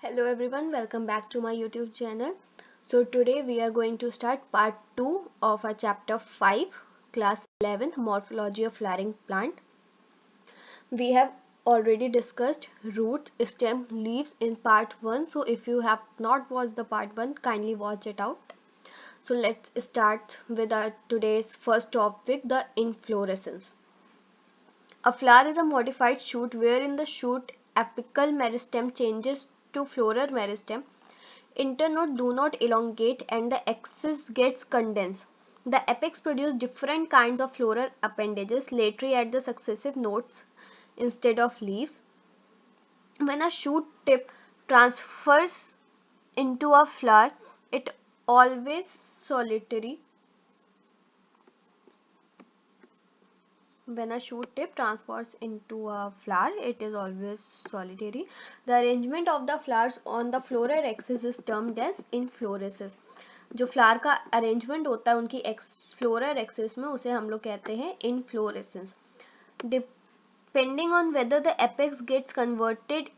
Hello everyone, welcome back to my YouTube channel. So today we are going to start part 2 of our chapter 5, class 11, morphology of flowering plant. We have already discussed roots, stem, leaves in part 1. So if you have not watched the part 1, kindly watch it out. So let's start with our today's first topic, the inflorescence. A flower is a modified shoot wherein the shoot apical meristem changes to floral meristem. Internode do not elongate and the axis gets condensed. The apex produce different kinds of floral appendages laterally at the successive nodes instead of leaves. When a shoot tip transfers into a flower, it always solitary. When a shoot tip transfers into a flower, it is always solitary. The arrangement of the flowers on the floral axis is termed as inflorescence. जो flower का arrangement होता है उनकी floral axis में, उसे हम लोग कहते हैं inflorescence. Depending on whether the apex gets converted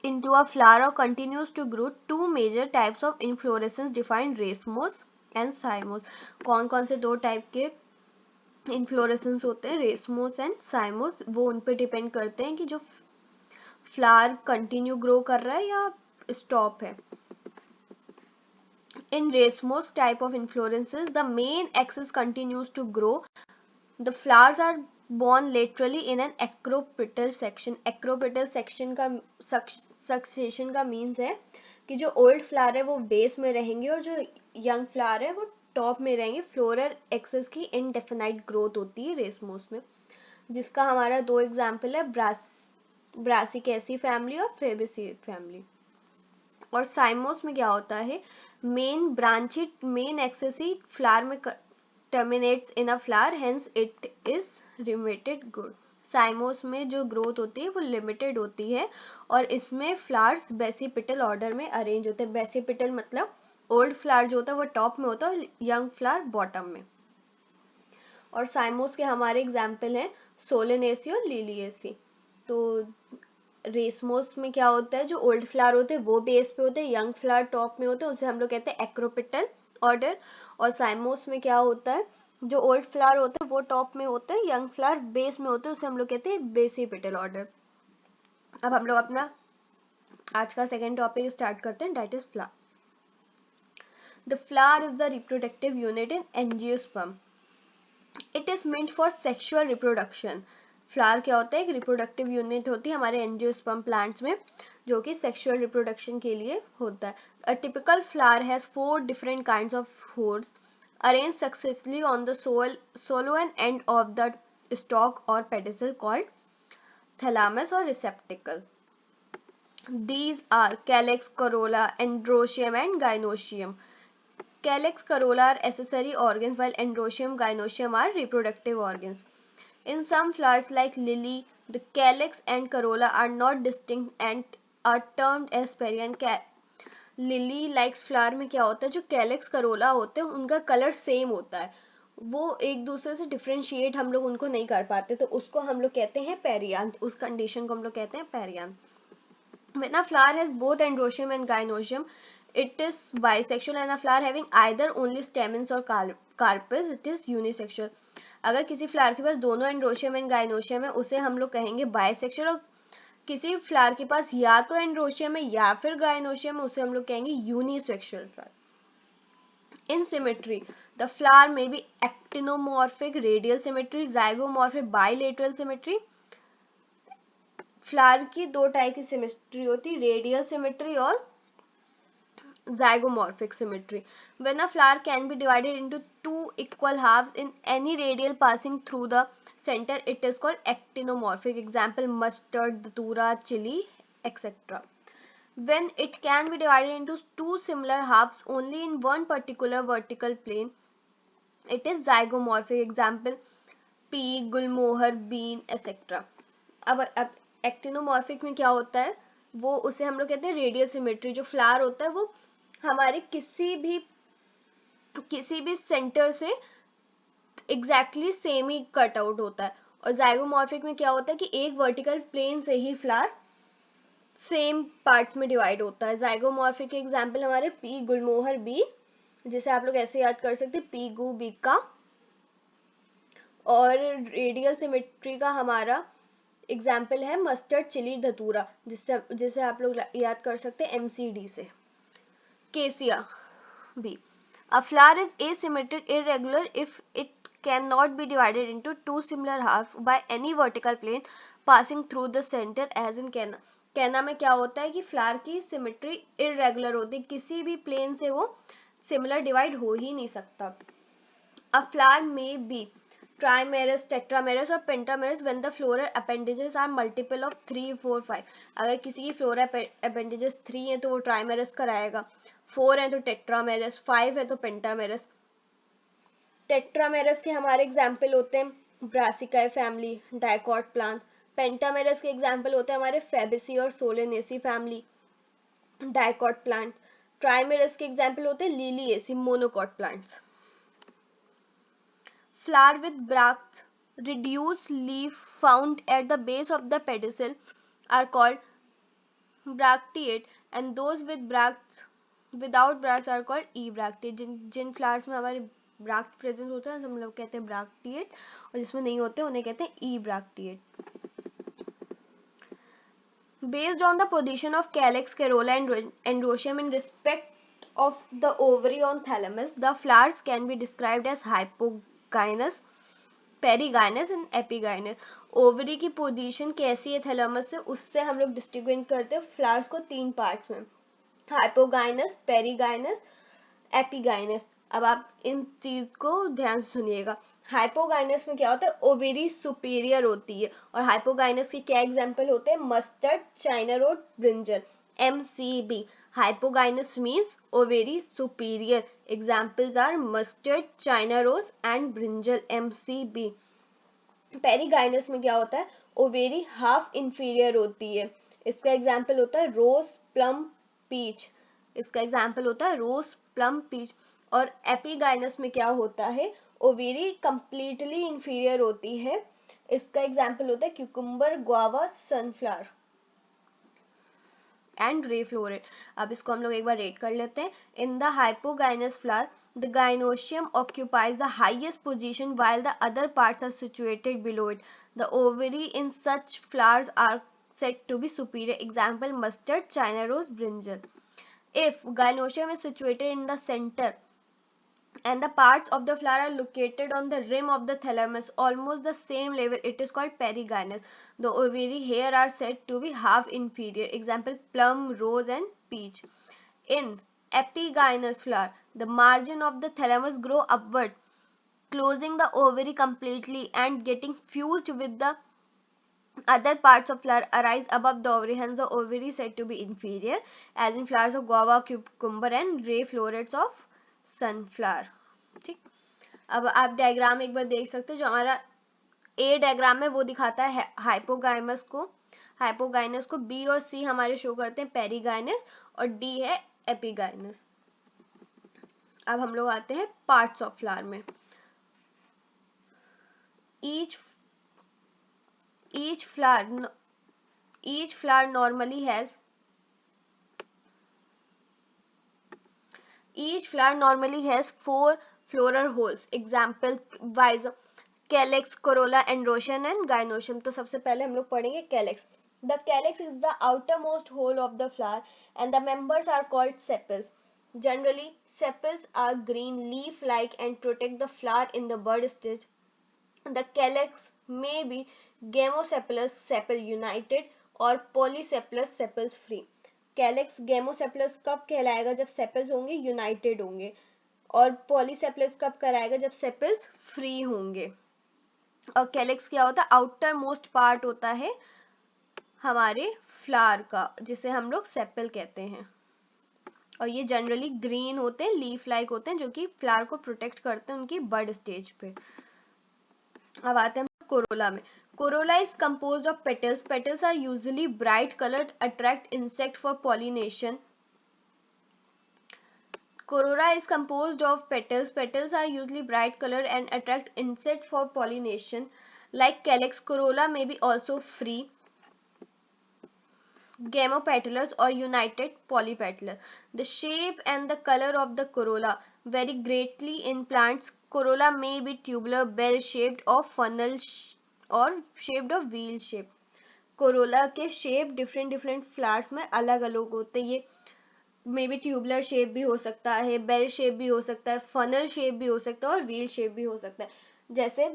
into a flower or continues to grow, two major types of inflorescence defined, racemose and साइमोस. कौन कौन से दो टाइप के इनफ्लोरेसेंस होते हैं, रेसमोस एंड साइमोस? वो उन पे डिपेंड करते हैं कि जो फ्लावर कंटिन्यू ग्रो कर रहा है या स्टॉप है. In racemose type of inflorescences, the main axis continues to grow. The flowers are borne laterally in an acropetal section. Acropetal section का सक्सेशन का मीन्स है कि जो ओल्ड फ्लावर है वो बेस में रहेंगे और जो यंग फ्लावर है वो टॉप में रहेंगे. फ्लोरल एक्सिस की इनडेफिनाइट ग्रोथ होती है रेसमोस में, जिसका हमारा दो एग्जाम्पल है, ब्रासिकेसी फैमिली और फेबेसी फैमिली. और साइमोस में क्या होता है, मेन ब्रांचेड मेन एक्सिस ही फ्लावर में terminates in a flower, hence it is limited good. साइमोस में जो ग्रोथ होती है वो लिमिटेड होती है और इसमें फ्लावर्स बेसिपिटल ऑर्डर में अरेंज होते हैं. बेसिपिटल मतलब ओल्ड फ्लावर जो होता है वो टॉप में होता है और यंग फ्लावर बॉटम में. और साइमोस के हमारे एग्जाम्पल हैं सोलेनेसी और लिलिएसी. तो रेसमोस में क्या होता है, जो ओल्ड फ्लावर होते हैं वो बेस पे होते हैं, यंग फ्लावर टॉप में होते हैं, उसे हम लोग कहते हैं एक्रोपिटल ऑर्डर. और साइमोस में क्या होता है, जो ओल्ड फ्लावर होते हैं वो टॉप में होते हैं, यंग फ्लावर बेस में होते हैं, उसे हम लोग कहते हैं बेसिपिटल ऑर्डर. अब हम लोग अपना आज का सेकेंड टॉपिक स्टार्ट करते हैं, that is flower. The flower is the reproductive unit in angiosperm. It is meant for sexual reproduction. Flower क्या होता है, एक रिप्रोडक्टिव यूनिट होती है हमारे एंजियोस्पर्म प्लांट्स में, जो कि सेक्सुअल रिप्रोडक्शन के लिए होता है. A typical flower has 4 different kinds of spores arrange successfully on the solo and end of the stock और पेडिसल कॉल्ड थैलामस और रिसेप्टिकल. These are calyx, corolla, androecium and gynoecium. Calyx, corolla are accessory organs while androecium, gynoecium are reproductive organs. In some flowers like lily, the calyx and corolla are not distinct and are termed as perianth. Lily like flower में क्या होता है, जो calyx Corolla होते हैं उनका colour same होता है, वो एक दूसरे से डिफ्रेंशिएट हम लोग उनको नहीं कर पाते, तो उसको हम लोग कहते हैं पेरियांथ. उस कंडीशन को हम लोग कहते हैं perianth. When a flower has both androecium and gynoecium, it is bisexual, and a flower having either only stamens or carpels, it is unisexual. अगर किसी फ्लावर के पास दोनों एंड्रोशियम एंड गाइनोशियम है उसे हम लोग कहेंगे बाइसेक्सुअल, और किसी फ्लावर के पास या तो एंड्रोशियम है या फिर गाइनोशियम है उसे हम लोग कहेंगे unisexual flower. In symmetry, the flower may be actinomorphic, radial symmetry, zygomorphic, bilateral symmetry. Flower की दो टाइप की सिमेट्री होती है, रेडियल सिमेट्री और zygomorphic symmetry. When a flower can be divided into two equal halves in any radial passing through the center, it is called actinomorphic. Example, mustard, datura, chili, etc. When it can be divided into two similar halves only in one particular vertical plane, it is zygomorphic. Example, pea, gulmohar, bean, etc. अब actinomorphic में क्या होता है, वो उसे हम लोग कहते हैं रेडियल सिमेट्री. जो फ्लावर होता है वो हमारे किसी भी सेंटर से एग्जैक्टली सेम ही कट आउट होता है. और जाइगोमॉर्फिक में क्या होता है कि एक वर्टिकल प्लेन से ही फ्लावर सेम पार्ट्स में डिवाइड होता है। जाइगोमॉर्फिक के एग्जाम्पल हमारे पी गुलमोहर बी, जिसे आप लोग ऐसे याद कर सकते पी गु बीका, और रेडियल सिमेट्री का हमारा एग्जाम्पल है मस्टर्ड चिली धतूरा, जिससे जिसे आप लोग याद कर सकते हैं MCD से। केसिया B. A flower is asymmetric irregular if it cannot be divided into two similar halves by any vertical plane passing through the center as in canna. कैना में क्या होता है कि फ्लावर की सिमेट्री इरेगुलर होती है, किसी भी प्लेन से वो सिमिलर डिवाइड हो ही नहीं सकता। A flower may be trimerous, tetramerous और pentamerous when the floral appendages are multiple of 3, 4, 5. अगर किसी की floral appendages 3 है तो वो trimerous कराएगा, 4 है तो टेट्रामेरस, 5 है तो पेंटामेरस। टेट्रामेरस के हमारे एग्जाम्पल होते हैं ब्रासिकाई फैमिली, डाइकॉट प्लांट। पेंटामेरस के एग्जाम्पल होते हैं हमारे फेबेसी और सोलेनेसी फैमिली, डाइकॉट प्लांट। ट्राइमेरस के एग्जाम्पल होते हैं Liliaceae, monocot plants. Flower with bracts, reduced leaf found at the base of the pedicel are called bracteate, and those with bracts without bracts are called ebracteate. जिन flowers में हमारे ब्राक्ट present होता है हम लोग कहते हैं ब्राक्टिएट, और जिसमें नहीं होते उन्हें कहते हैं ebracteate. Based on the position of calyx, corolla and androecium in respect of the ovary on thalamus, the flowers can be described as hypogynous, perigynous and epigynous. Ovary की पोजीशन कैसी है थैलेमस से, उससे हम लोग डिस्टिंग्विश करते हैं flowers को 3 पार्ट्स में, हाइपोगाइनस, पेरीगाइनस, एपीगाइनस। अब आप इन चीज को ध्यान से सुनिएगा। हाइपोगाइनस में क्या होता है, ओवेरी सुपीरियर होती है, और हाइपोगाइनस के क्या एग्जाम्पल होते हैं, mustard, China road, brinjal. MCB, hypogynous means ovary superior. Examples are mustard, china rose and brinjal. MCB. Perigynous में क्या होता है, ओवेरी हाफ इंफीरियर होती है, इसका एग्जाम्पल होता है रोज, प्लम, पीच। इसका एग्जाम्पल होता है रोज, प्लम, पीच। और एपीगाइनस में क्या होता है, ओवेरी कंप्लीटली इंफीरियर होती है, इसका एग्जाम्पल होता है क्यूकम्बर, गुआवा, सनफ्लावर एंड रे फ्लोरेट। अब इसको हम लोग एक बार रेट कर लेते हैं। In the hypogynous flower the gynoecium occupies the highest position while the other parts are situated below it. The ovary in such flowers are said to be superior. Example mustard, china rose, brinjal. If gynoecium is situated in the center and the parts of the flower are located on the rim of the thalamus almost the same level, it is called perigynous. The ovary here are said to be half inferior. Example plum, rose and peach. In epigynous flower, the margin of the thalamus grow upward, closing the ovary completely and getting fused with the other parts of flower arise above the ovary, hence the ovary is said to be inferior, as in flowers of guava, cucumber and ray florets of sunflower. ठीक, अब आप diagram एक बार देख सकते हो, जो हमारा ए diagram में वो दिखाता है हाइपोगाइनस को, बी और सी हमारे शो करते हैं पेरीगाइनस, और डी है एपीगाइनस। अब हम लोग आते हैं पार्ट्स ऑफ फ्लावर में। each flower normally has 4 floral holes. Example wise calyx, corolla, androecium and gynoecium. तो सबसे पहले हम लोग पढ़ेंगे calyx. The calyx is the outermost hole of the flower and the members are called sepals. Generally, sepals are green, leaf-like and protect the flower in the bud stage. The calyx may be gamosepalous sepal united और polycephalous sepals free. Calyx गेमोसेपलस कब कहलाएगा, जब sepals होंगे United होंगे, और पॉलीसेपलस कब कहलाएगा, जब सेपल्स फ्री होंगे। और कैलेक्स क्या होता है, आउटर मोस्ट पार्ट होता है हमारे फ्लावर का, जिसे हम लोग सेपल कहते हैं, और ये जनरली ग्रीन होते हैं, लीफ लाइक होते हैं, जो कि फ्लावर को प्रोटेक्ट करते हैं उनकी बड स्टेज पे। अब आते हैं कोरोला में। Corolla is composed of petals. Petals are usually bright colored, attract insect for pollination. Corolla is composed of petals. Petals are usually bright colored and attract insect for pollination. Like calyx, corolla may be also free. gamopetalous or united polypetalous. The shape and the color of the corolla vary greatly in plants. Corolla may be tubular, bell-shaped or funnel or shaped or wheel shaped. Corolla के shape different different flowers में अलग अलग होते हैं. ये may be tubular shape भी हो सकता है, बेल शेप भी हो सकता है, फनल शेप भी हो सकता है और व्हील शेप भी हो सकता है. जैसे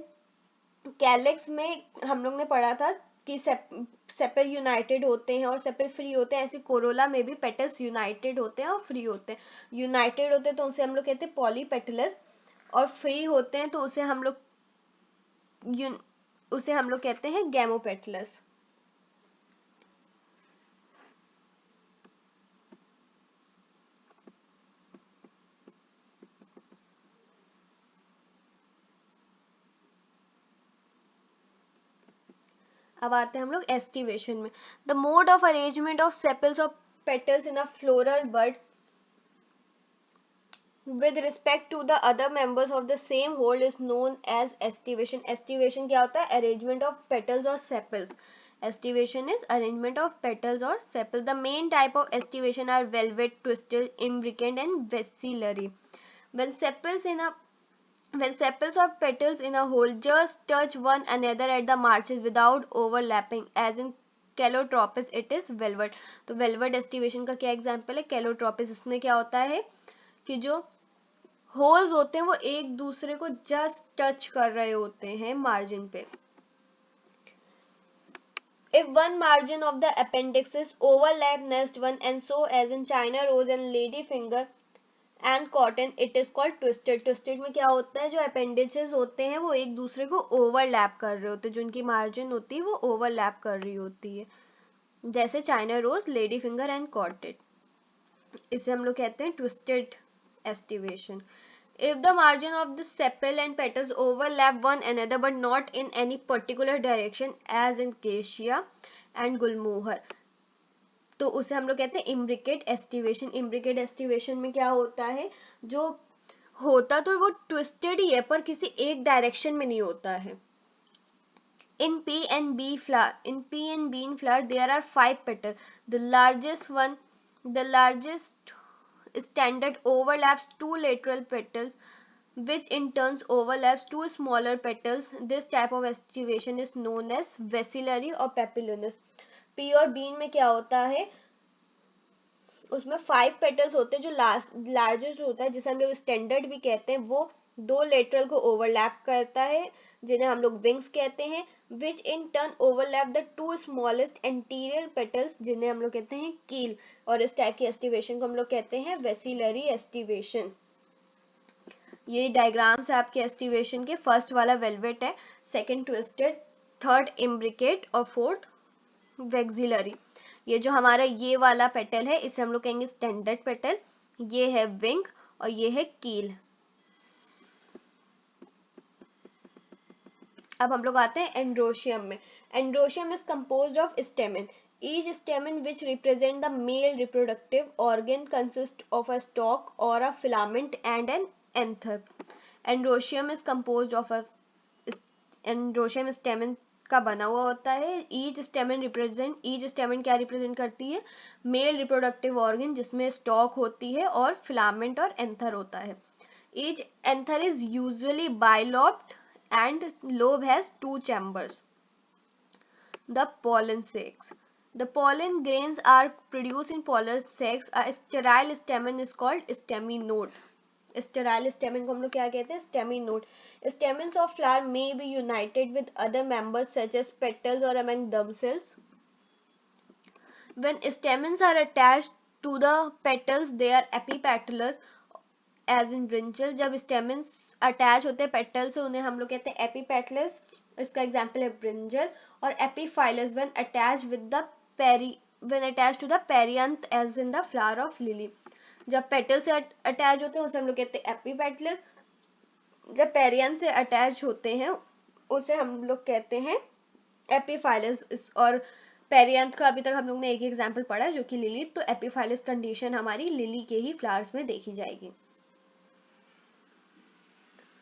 कैलेक्स में हम लोग ने पढ़ा था कि सेपल यूनाइटेड होते हैं और सेपल फ्री होते हैं. ऐसे कोरोला में भी पेटल्स यूनाइटेड होते हैं और फ्री होते हैं. यूनाइटेड होते हैं तो उसे हम लोग कहते हैं पॉलीपेटलस, और फ्री होते हैं तो उसे हम लोग कहते हैं गैमोपेटलस. अब आते हैं हम लोग एस्टिवेशन में. The mode of arrangement of sepals of petals in a floral bud with respect to the other members of the same whole is known as estivation. Estivation क्या होता है? Arrangement of petals or sepals. Estivation is arrangement of petals or sepals. The main type of estivation are velvet, twisted, imbricant and vacillary. When sepals in a when sepals or petals in a whole just touch one another at the margins without overlapping, as in calotropis, it is velvet. तो velvet estivation का क्या example है? calotropis. इसमें क्या होता है कि जो होल्स होते हैं वो एक दूसरे को जस्ट टच कर रहे होते हैं मार्जिन पे. If one margin of the appendixes overlap next one, and so as in China rose and ladyfinger and cotton, it is called twisted. Twisted में क्या होता है? जो appendages होते हैं वो एक दूसरे को overlap कर रहे होते हैं, जो उनकी margin होती है वो overlap कर रही होती है. जैसे China rose, ladyfinger and cotton. इसे हम लोग कहते हैं twisted estivation. If the margin of the sepal and petals overlap one another but not in any particular direction, as in cassia and gulmohar, तो उसे हम लोग कहते हैं imbricate estivation. Imbricate estivation में क्या होता है? जो होता तो वो twisted ही है पर किसी एक direction में नहीं होता है. In P and B in flower there are 5 petals. The largest standard overlaps 2 lateral petals, which in turn overlaps 2 smaller petals. This type of estivation is known as vacillary or papillonous. P और bean में क्या होता है? उसमें 5 petals होते हैं. जो largest होता है जिसे हम लोग स्टैंडर्ड भी कहते हैं, वो 2 लेटरल को ओवरलैप करता है जिन्हें हम लोग विंग्स कहते हैं. Which in turn overlap the 2 smallest anterior petals जिन्हें हम लोग कहते हैं कील. और इस टाइप की एस्टिवेशन को हम लोग कहते हैं वेसिलरी एस्टिवेशन. ये डायग्राम्स है आपके एस्टिवेशन के. फर्स्ट वाला वेलवेट है, सेकंड ट्विस्टेड, थर्ड इम्ब्रिकेट और फोर्थ वेक्सिलरी. ये जो हमारा ये वाला पेटल है इसे हम लोग कहेंगे स्टैंडर्ड पेटल. ये है विंग और ये है कील. अब हम लोग आते हैं एंड्रोशियम में. Androecium is composed of स्टेमन. Each stamen which represent the male reproductive organ consists of a stalk or a filament and an anther. Androecium is composed of a androecium stamen का बना हुआ होता है. each stamen क्या represent करती है? Male reproductive organ जिसमें stock होती है और फिलामेंट और एंथर होता है. each anther is usually bilobed and lobe has 2 chambers. The pollen sacs. The pollen grains are produced in pollen sacs. A sterile stamen is called staminode. Sterile stamen को हम लोग क्या कहते हैं? Staminode. Stamens of flower may be united with other members such as petals or among themselves. When stamens are attached to the petals, they are epipetalous, as in brinjal. जब stamens attach होते हैं petal से उन्हें हम लोग कहते हैं epipetalous. इसका एग्जाम्पल है ब्रिंजल. और epiphyllous when attached to the perianth as in the flower of lily. जब पेटल से अटैच होते हैं उसे हम लोग कहते हैं एपीपेटलस. जब पेरियंथ से अटैच होते हैं उसे हम लोग कहते हैं एपीफाइलस. और पेरियंथ का अभी तक हम लोग ने एक एग्जाम्पल पढ़ा जो कि लिली. तो एपीफाइलस कंडीशन हमारी लिली के ही फ्लावर्स में देखी जाएगी.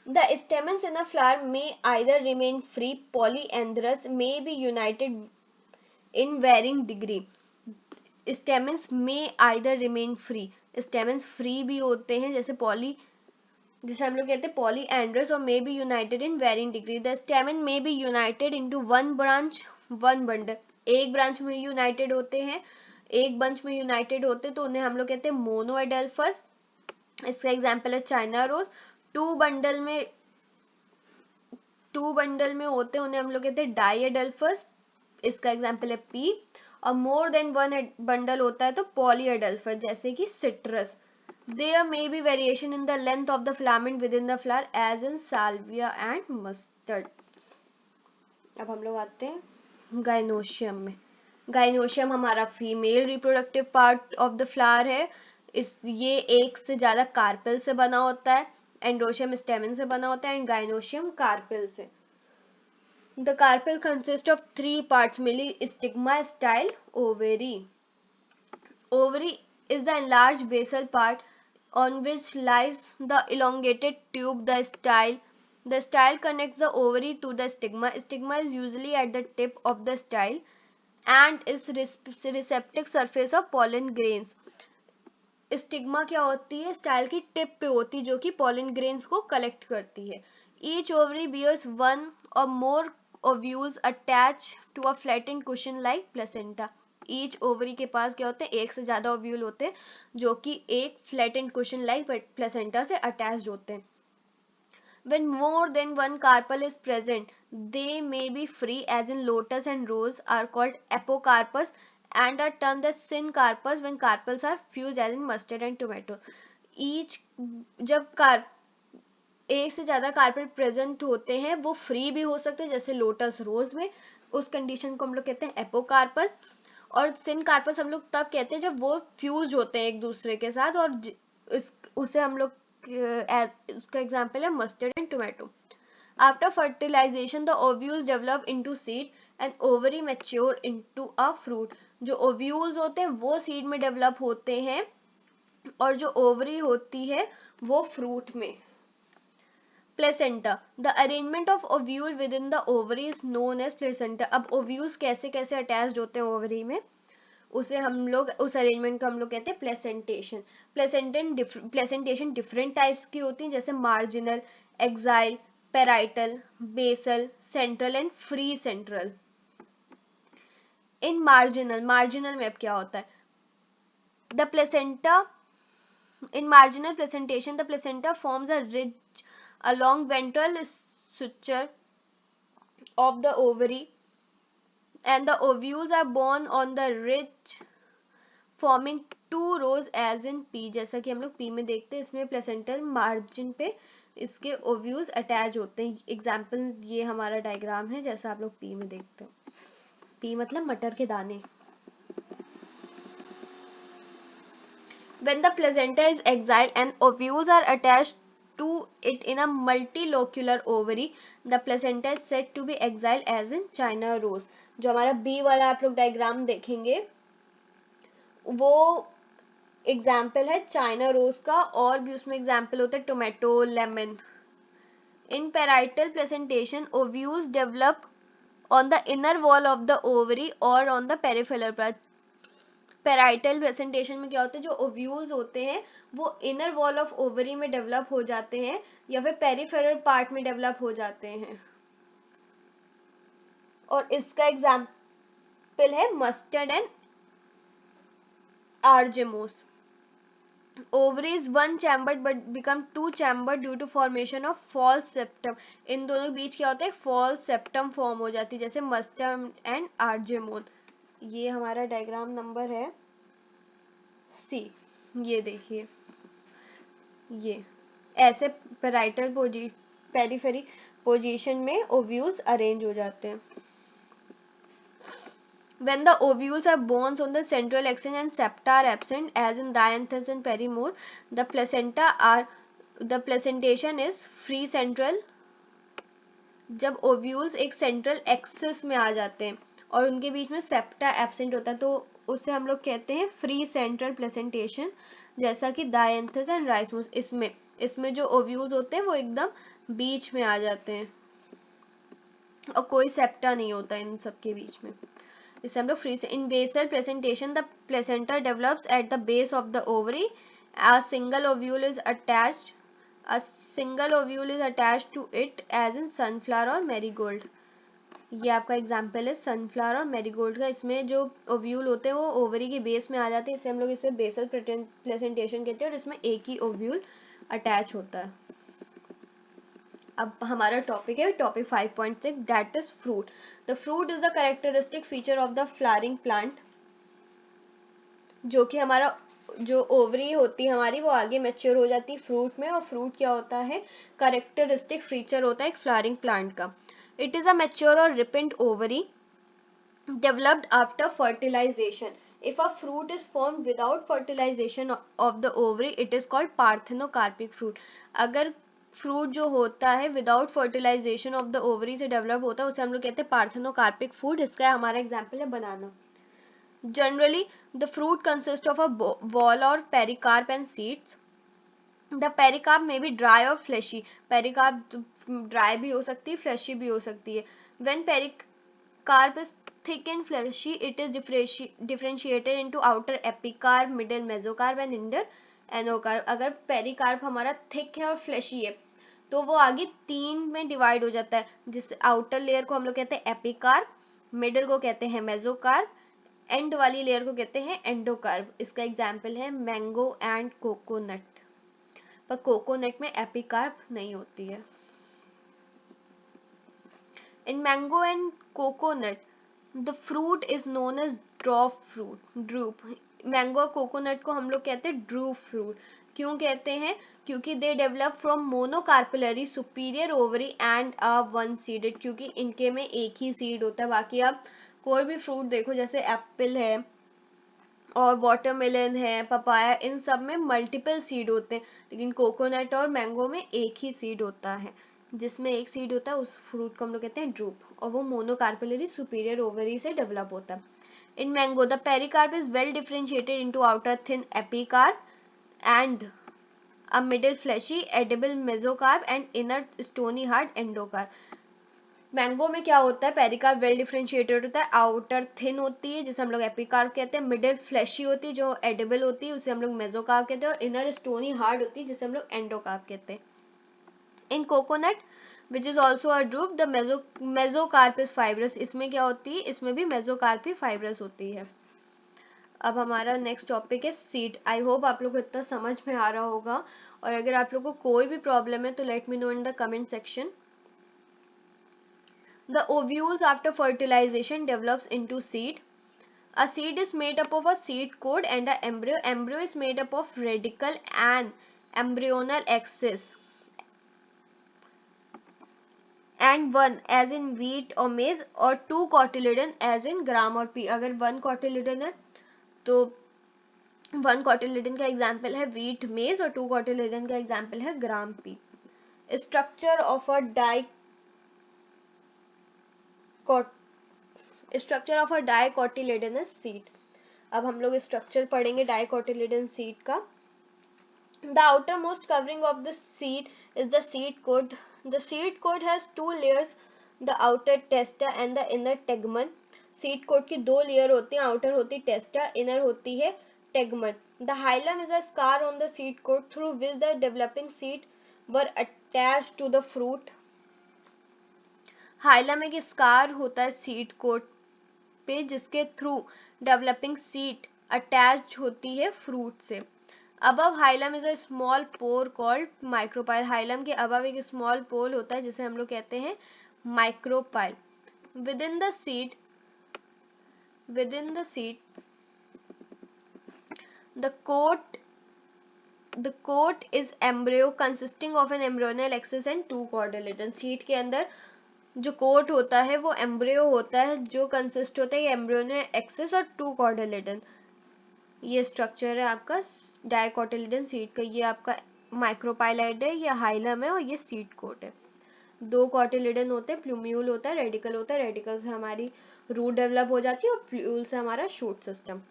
The stamens in a flower may either remain free, polyandrous, may be united in varying degree. Stamens में either remain free, stamens free भी होते हैं, जैसे हम लोग कहते हैं पॉलीएंड्रस, और may be united in varying degree. The stamen may be united into one branch one bundle, एक ब्रांच में यूनाइटेड होते हैं, एक बंच में यूनाइटेड होते हैं, तो उन्हें हम लोग कहते हैं मोनोएडेल्फस। इसका एग्जांपल है चाइना रोज। टू बंडल में होते हैं, उन्हें हम लोग कहते हैं डाईएडेल्फस। इसका एग्जांपल है पी। और मोर देन वन बंडल होता है तो पॉलीएडेल्फस, जैसे कि citrus. There may be variation in the length of the filament within the flower as in salvia and mustard. अब हम लोग आते हैं गाइनोशियम में। गाइनोशियम हमारा female reproductive part of the flower है। ये एक से ज्यादा कार्पेल से बना होता है। एंड्रोशियम स्टेमन से बना होता है एंड गाइनोशियम कार्पेल से। The carpel consists of three parts mainly: stigma, style, ovary. Ovary is the enlarged basal part on which lies the elongated tube. The style connects the ovary to the stigma. Stigma is usually at the tip of the style and is receptive surface of pollen grains. Stigma क्या होती है? Style की tip पे होती है, जो कि pollen grains को कलेक्ट करती है। ईच ओवरी बियर्स वन और more ovules attach to a flattened cushion like placenta. Each ovary के पास क्या होते हैं? एक से ज्यादा ओव्यूल होते हैं, जो कि एक फ्लैटेंड कुशन लाइक प्लेसेंटा से अटैच्ड होते हैं। When more than one carpel is present, they may be free, as in lotus and rose are called apocarpus, and are termed as syncarpus when carpels are fused, as in mustard and tomato. Each जब एक से ज्यादा carpel present होते हैं, वो free भी हो सकते हैं, जैसे लोटस रोज में, उस कंडीशन को हम लोग कहते हैं एपोकार्पस। और सिनकार्पस हम लोग तब कहते हैं जब वो फ्यूज होते हैं एक दूसरे के साथ, और उसे हम लोग उसका एग्जाम्पल है mustard and tomato. After fertilization the ovules develop into seed and ovary mature into a fruit. जो ओव्यूल्स होते हैं वो सीड में डेवलप होते हैं, और जो ओवरी होती है वो फ्रूट में। Placenta, the arrangement of ovule within the ovary is known as placenta. अब ओव्यूल्स कैसे कैसे अटैच्ड होते हैं ओवरी में, उसे हम लोग, उस अरेंजमेंट को हम लोग कहते हैं प्लेसेंटेशन। प्लेसेंटेशन डिफरेंट टाइप्स की होती हैं, जैसे marginal, axile, parietal, basal, central and free central. इन मार्जिनल में अब क्या होता है? The placenta, in marginal placentation the placenta forms a ridge along ventral suture of the ovary and the ovules are borne on the ridge forming two rows as in P। जैसा कि हम लोग P में देखते हैं, इसमें placental margin पे इसके ओव्यूल्स अटैच होते हैं। एग्जाम्पल ये हमारा डायग्राम है, जैसा आप लोग P में देखते हो। P मतलब मटर के दाने। When the placenta is exiled and ovules are attached to it in a multilocular ovary, the placenta is said to be exiled, as in China rose। जो हमारा B वाला आप लोग डायग्राम देखेंगे, वो एग्जाम्पल है चाइना रोज का, और भी उसमें एग्जाम्पल होता है tomato, lemon. In parietal placentation, ovules develop on the inner wall of the ovary or on the peripheral part। Parietal presentation में क्या होता है? जो ओव्यूल्स होते हैं वो इनर वॉल ऑफ ओवरी में डेवलप हो जाते हैं, या फिर पेरिफेरल पार्ट में डेवलप हो जाते हैं। और इसका एग्जाम्पल है mustard and argemone. Ovaries one chambered but become two chambered due to formation of false septum. इन दोनों के बीच क्या होता है? फॉल्स सेप्टम फॉर्म हो जाती है, जैसे मस्टर्ड एंड आर्जेमोन। ये हमारा डायग्राम नंबर है C। ये देखिए, ये ऐसे पेरिफेरी पोजीशन में ओव्यूल्स अरेंज हो जाते हैं। When the ovules are born on the central axis and septa are absent, as in dianthus and perimorph, the placentation is free central। जब ओव्यूल्स एक सेंट्रल एक्सिस में आ जाते हैं और उनके बीच में सेप्टा एब्सेंट होता है, तो उसे हम लोग कहते हैं फ्री सेंट्रल प्लेसेंटेशन, जैसा कि डायंथस एंड राइसमस। इसमें जो ओव्यूल्स होते हैं वो एकदम बीच में आ जाते हैं और कोई सेप्टा नहीं होता इन सब के बीच में। इसे हम लोग फ्री से। In basal presentation the placenta develops at the base of the ovary, a single ovule is attached, a single ovule is attached to it as in sunflower और मैरीगोल्ड। ये आपका एग्जाम्पल है सनफ्लावर और marigold का। इसमें जो ovule होते हैं वो ओवरी के बेस में आ जाते हैं, इसे हम लोग इसे बेसल प्रेजेंटेशन कहते हैं, और इसमें एक ही ओव्यूल अटैच होता है। अब हमारा टॉपिक है topic 5.6, that is fruit. The fruit is the characteristic feature of the flowering plant, जो कि हमारा जो ओवरी होती है हमारी वो आगे मैच्योर हो जाती है फ्रूट में, और फ्रूट क्या होता है, कैरेक्टरिस्टिक फीचर होता है एक फ्लावरिंग प्लांट का। इट इज अ मैच्योर और रिपेंड ovary developed after fertilization. If a fruit is formed without fertilization of the ovary, it is called parthenocarpic fruit. अगर फ्रूट जो होता है without fertilization of the ovary से develop होता है उसे हम लोग कहते हैं पार्थेनोकार्पिक फ्रूट। इसका हमारा एग्जाम्पल है banana. Generally the fruit consist of a wall और pericarp and seeds. The pericarp may be dry और फ्लैशी, पेरिकार्प ड्राई भी हो सकती है फ्लैशी भी हो सकती है। When pericarp is thick and fleshy, it is differentiated into outer epicarp, middle mesocarp and inner anocarp. अगर पेरिकार्प हमारा थिक है और फ्लैशी है तो वो आगे तीन में डिवाइड हो जाता है, जिससे आउटर लेयर को हम लोग कहते हैं एपिकार्प, मिडिल को कहते हैं मेसोकार्प, एंड वाली लेयर को कहते हैं एंडोकार्प। इसका एग्जाम्पल है मैंगो एंड कोकोनट, पर कोकोनट में एपिकार्प नहीं होती है। In mango and coconut the fruit is known as drop fruit, drupe. Mango और कोकोनट को हम लोग कहते हैं ड्रूप फ्रूट। क्यों कहते हैं, क्योंकि they develop from monocarpellary superior ovary and a one seeded, क्योंकि इनके में एक ही सीड होता है। बाकी आप कोई भी फ्रूट देखो जैसे एप्पल है और वाटरमेलन है, पपाया, इन सब में मल्टीपल सीड होते हैं, लेकिन कोकोनट और मैंगो में एक ही सीड होता है। जिसमें एक सीड होता है उस फ्रूट को हम लोग कहते हैं ड्रूप, और वो मोनोकार्पेलरी सुपीरियर ओवरी से डेवलप होता है। In mango the pericarp is well differentiated into outer thin epicarp and a middle fleshy edible mesocarp and inner stony hard endocarp. Mango में क्या होता है, पेरिकार्प वेल डिफरेंशिएटेड होता है, आउटर थिन होती है जिसे हम लोग एपिकार्प कहते हैं, मिडिल फ्लैशी होती है जो एडिबल होती है उसे हम लोग मेसोकार्प कहते हैं, और इनर स्टोनी हार्ड होती है जिसे हम लोग एंडोकार्प कहते हैं। In coconut which is also a drupe the mesocarp is fibrous, इसमें क्या होती है, इसमें भी मेसोकार्प ही फाइब्रस होती है। अब हमारा नेक्स्ट टॉपिक है सीड। आई होप आप लोग को इतना समझ में आ रहा होगा, और अगर आप लोग को कोई भी प्रॉब्लम है तो let me know in the comment section. The ovules after fertilization develops into seed. A seed is made up of a seed coat and an embryo. Embryo is made up of radicle and embryonal axis and one as in wheat or maize, और two cotyledon as in gram और pea। अगर one cotyledon है तो one cotyledon का example है wheat maize और two cotyledon का example है gram pea। Structure of a dicotyledonous seed। अब हम लोग स्ट्रक्चर पढ़ेंगे डाइकोटिलेडन सीड का। The outermost covering of the seed is the seed coat. The seed coat has two layers, the outer testa and the inner tegmen. Seed coat की दो layer होती हैं, outer होती है testa, inner होती है tegmen. The hilum is a scar on the seed coat through which the developing seed were attached to the fruit. Hilum एक scar होता है सीड कोट पे जिसके थ्रू डेवलपिंग सीड अटैच होती है फ्रूट से। Above hilum is a small pore called micropyle. Hilum के above एक स्मॉल पोल होता है जिसे हम लोग कहते हैं micropyle. Within the seed the coat is embryo consisting of an embryonal axis and two cotyledons। Seed के अंदर जो कोट होता है वो एम्ब्रियो होता है जो कंसिस्ट होता है एम्ब्रियोनल एक्सिस और टू कॉटिलेडन। ये स्ट्रक्चर है आपका डाइकोटिलेडन सीड का। ये आपका माइक्रोपाइलाइड है, ये हाइलम है और ये सीड कोट है। दो कॉटिलेडन होते हैं, प्लूम्यूल होता है, रेडिकल होता है। रेडिकल से हमारी रूट डेवलप हो जाती है और प्लूल से हमारा shoot system.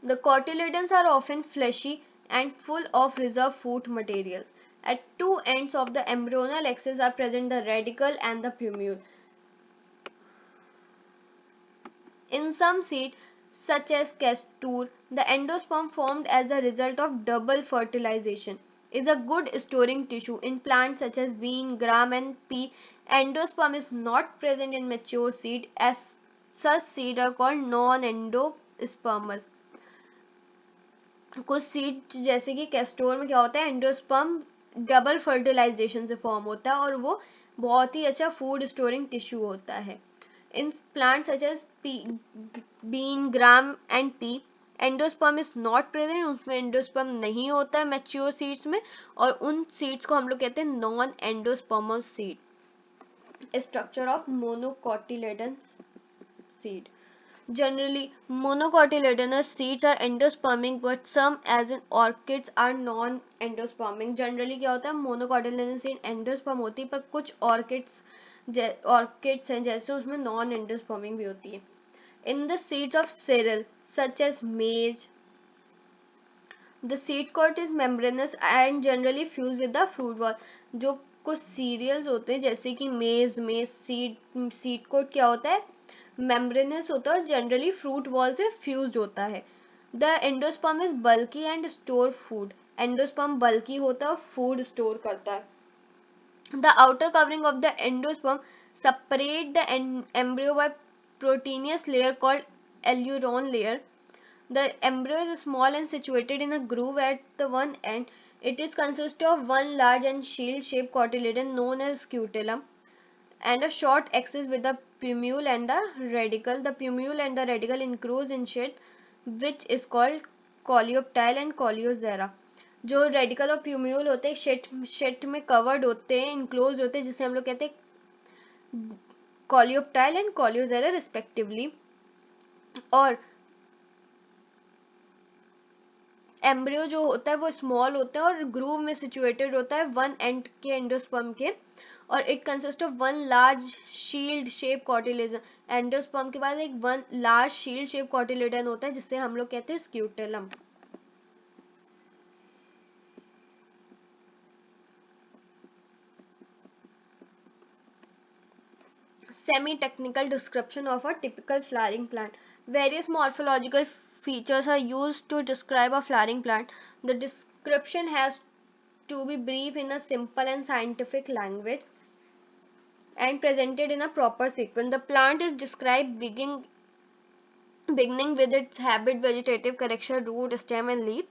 The cotyledons are often fleshy and full of reserve food materials. At two ends of the embryonal axis are present the radicle and the plumule. In some seeds, such as castor, the endosperm formed as the result of double fertilization is a good storing tissue. In plants such as bean, gram and pea, endosperm is not present in mature seed, as such seeds are called non-endospermous. कुछ seed जैसे कि कैस्टोर में क्या होता है, endosperm double fertilisation से form होता है और वो बहुत ही अच्छा फूड स्टोरिंग टिश्यू होता है. In plant such as bean, gram and pea, endosperm is not present, उसमें एंडोस्पर्म नहीं होता है मैच्योर सीड्स में, और उन सीड्स को हम लोग कहते हैं non endospermous seed. Structure of monocotyledonous seed. Generally, monocotyledonous seeds are endospermic, but some, as in orchids, are non-endospermic. Generally क्या होता है, monocotyledonous seed endosperm होती है, पर कुछ orchids हैं जैसे उसमें non-endospermic भी होती है. In the seeds of cereal, such as maize, the seed coat is membranous and generally fused with the fruit wall. जो कुछ सीरियल्स होते हैं जैसे कि मेज में सीड कोट क्या होता है, मेम्ब्रेनस होता है और जनरली फ्रूट वॉल से फ्यूज्ड होता है. The endosperm is bulky and store food. Endosperm bulky होता है और फूड स्टोर करता है. The outer covering of the endosperm separate the embryo by proteinous layer called aleurone layer. The embryo is small and situated in a groove at the one end. It is consist of one large and shield-shaped cotyledon known as scutellum and a short axis with the plumule and the radicle. The plumule and the radicle enclose in sheath, which is called coleoptile and coleoxera. जो radical और प्यूम्यूल होते हैं शेट में covered होते हैं, enclose होते हैं, जिसे हम लोग कहते हैं कॉलियोप्टाइल एंड कॉलियोजेरा रिस्पेक्टिवली. और एम्ब्रियो जो होता है वो स्मॉल होता है और ग्रूव में सिचुएटेड होता है वन एंड के एंडोस्पर्म के, और it consist of one large shield shape cotyledon. Endosperm के बाद एक one large shield shape cotyledon होता है जिससे हम लोग कहते हैं scutellum. Semi-technical description of a typical flowering plant. Various morphological features are used to describe a flowering plant. The description has to be brief in a simple and scientific language and presented in a proper sequence. The plant is described beginning with its habit, vegetative character, root, stem and leaf,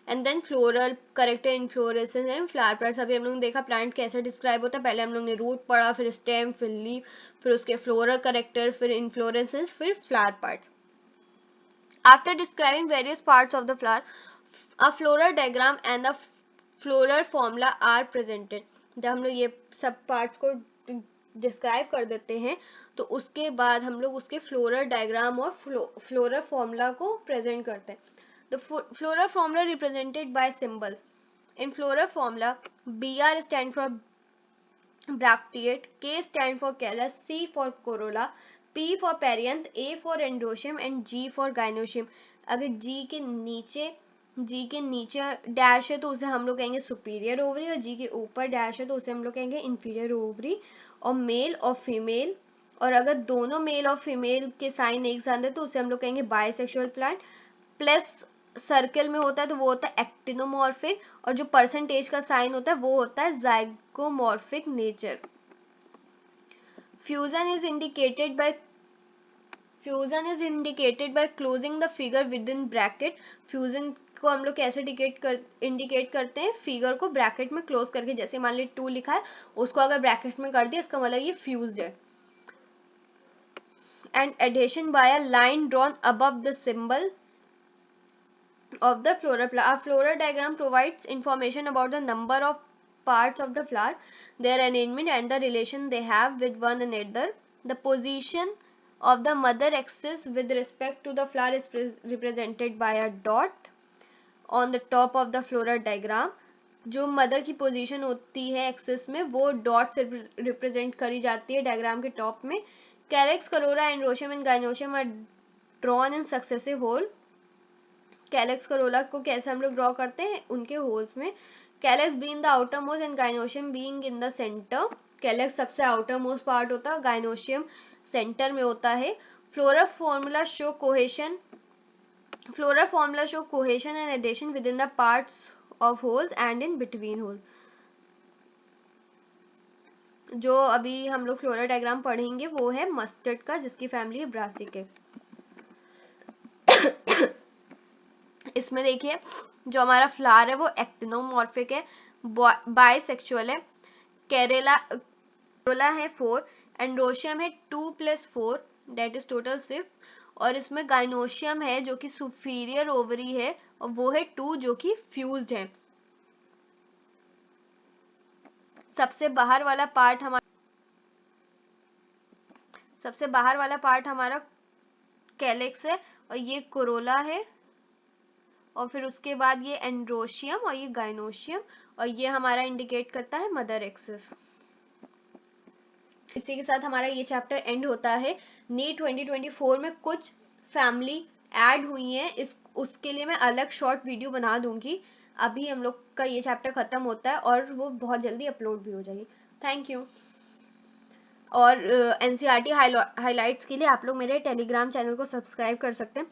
and then floral character, inflorescence and flower parts. अभी हम लोग ने देखा plant कैसे describe होता है. पहले हम लोग ने रूट पढ़ा, फिर स्टेम, फिर लीफ, फिर उसके फ्लोरल करेक्टर, फिर इन्फ्लोरेसेंस, फिर flower parts. After describing various parts of the flower, a floral diagram and a floral formula are presented. जब हम लोग ये सब पार्ट्स को डिस्क्राइब कर देते हैं तो उसके बाद हम लोग उसके फ्लोरल डायग्राम और फ्लोरल फॉर्मूला को प्रेजेंट करते हैं. The floral formula represented by symbols. In floral formula BR stand for bracteate, K stand for callus, C for corolla, P for perianth, A for endoecium and G for gynoecium. अगर G के नीचे dash है तो उसे हम लोग कहेंगे superior ovary, और G के ऊपर डैश है तो उसे हम लोग कहेंगे इंफीरियर ओवरी. और मेल और फीमेल, और अगर दोनों मेल और फीमेल के साइन एक साथ है तो उसे हम लोग कहेंगे बाइसेक्सुअल प्लांट. प्लस सर्कल में होता है तो वो होता है एक्टिनोमॉर्फिक, और जो परसेंटेज का साइन होता है वो होता है zygomorphic nature. Fusion is indicated by closing the figure with in bracket. Fusion को हम लोग कैसे इंडिकेट करते हैं, फिगर को ब्रैकेट में क्लोज करके. जैसे मान लीजिए 2 लिखा है, उसको अगर ब्रैकेट में कर दिया इसका मतलब ये फ्यूज्ड है. And adhesion by a line drawn above the symbol of the floral flower. A floral diagram provides information about the number of parts of the flower, their arrangement and the relation they have with one another. The position of the mother axis with respect to the flower is represented by a dot on the top of the floral diagram. जो mother की position होती है axis में वो dot से represent करी जाती है डायग्राम के टॉप में. Calyx, corolla, androecium and gynoecium are drawn in successive whorl. Calyx corolla को कैसे हम लोग ड्रॉ करते हैं, उनके होल्स में. Calyx being the outer most and gynoecium being in the centre. Calyx सबसे आउटर मोस्ट पार्ट होता है, गाइनोशियम सेंटर में होता है. Floral formula show cohesion. Floral formula show cohesion and adhesion within the parts of holes and in between holes. जो अभी हम लोग फ्लोरल डायग्राम पढ़ेंगे वो है मस्टर्ड का, जिसकी फैमिली है ब्रासिके। इसमें देखिए जो हमारा फ्लावर है वो एक्टिनोमॉर्फिक है, बाइसेक्सुअल है, कैरोला है 4, एंड्रोशियम है 2 + 4 दैट इज टोटल 6, और इसमें गाइनोशियम है जो कि सुपीरियर ओवरी है और वो है 2 जो कि फ्यूज्ड है। सबसे बाहर वाला पार्ट हमारा कैलिक्स है और ये कोरोला है, और फिर उसके बाद ये एंड्रोशियम और ये गाइनोशियम, और ये हमारा इंडिकेट करता है मदर एक्सिस। इसी के साथ हमारा ये चैप्टर एंड होता है। नीट 2024 में कुछ फैमिली ऐड हुई है, उसके लिए मैं अलग शॉर्ट वीडियो बना दूंगी। अभी हम लोग का ये चैप्टर खत्म होता है और वो बहुत जल्दी अपलोड भी हो जाएगी। Thank you. और एनसीईआरटी हाइलाइट्स के लिए आप लोग मेरे टेलीग्राम चैनल को सब्सक्राइब कर सकते हैं।